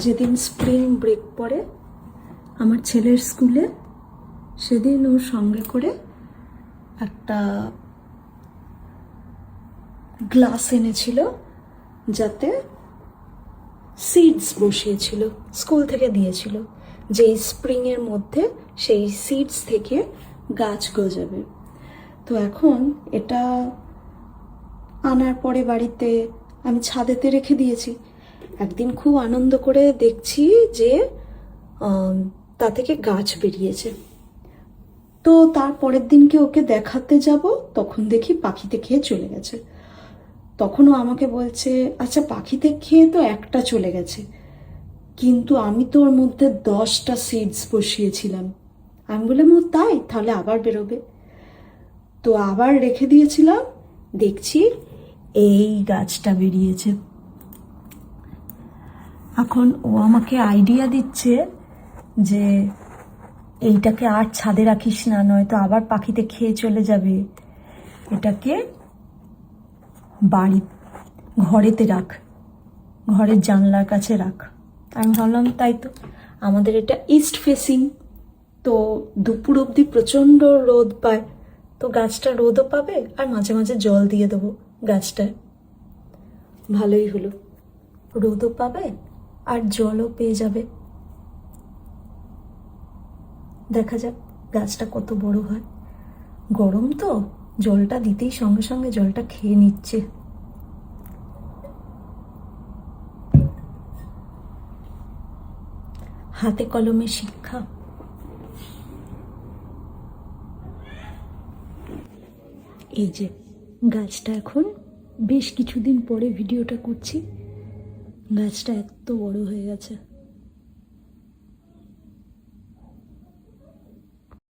যেদিন spring break পড়ে আমার ছেলের স্কুলে, সেদিন ওর সঙ্গে করে একটা গ্লাস এনেছিল, যাতে সিডস বসিয়েছিল, স্কুল থেকে দিয়েছিল, যে এই স্প্রিংয়ের মধ্যে সেই সিডস থেকে গাছ গজাবে। তো এখন এটা আনার পরে বাড়িতে আমি ছাদেতে রেখে দিয়েছি। একদিন খুব আনন্দ করে দেখছি যে তা থেকে গাছ বেরিয়েছে। তো তার পরের দিনকে ওকে দেখাতে যাব, তখন দেখি পাখিতে খেয়ে চলে গেছে। তখনও আমাকে বলছে, আচ্ছা পাখিতে খেয়ে তো একটা চলে গেছে, কিন্তু আমি তো ওর মধ্যে 10টা সিডস বসিয়েছিলাম। আমি বললাম, ও তাই, তাহলে আবার বেরোবে। তো আবার রেখে দিয়েছিলাম, দেখছি এই গাছটা বেরিয়েছে। এখন ও আমাকে আইডিয়া দিচ্ছে যে এইটাকে আর ছাদে রাখিস না, নয়তো আবার পাখিতে খেয়ে চলে যাবে, এটাকে ঘরেতে রাখ, ঘরের জানলার কাছে রাখ। আমি ভাবলাম তাই তো, আমাদের এটা ইস্ট ফেসিং, তো দুপুর অবধি প্রচণ্ড রোদ পায়, তো গাছটা রোদও পাবে আর মাঝে মাঝে জল দিয়ে দেবো গাছটায়। ভালোই হলো, রোদও পাবে আর জলও পেয়ে যাবে। দেখা যাক গাছটা কত বড় হয়। গরম তো, জলটা দিতেই সঙ্গে সঙ্গে জলটা খেয়ে নিচ্ছে। হাতে কলমে শিক্ষা। এই যে গাছটা, এখন বেশ কিছুদিন পরে ভিডিওটা করছি, গাছটা এত বড় হয়ে গেছে।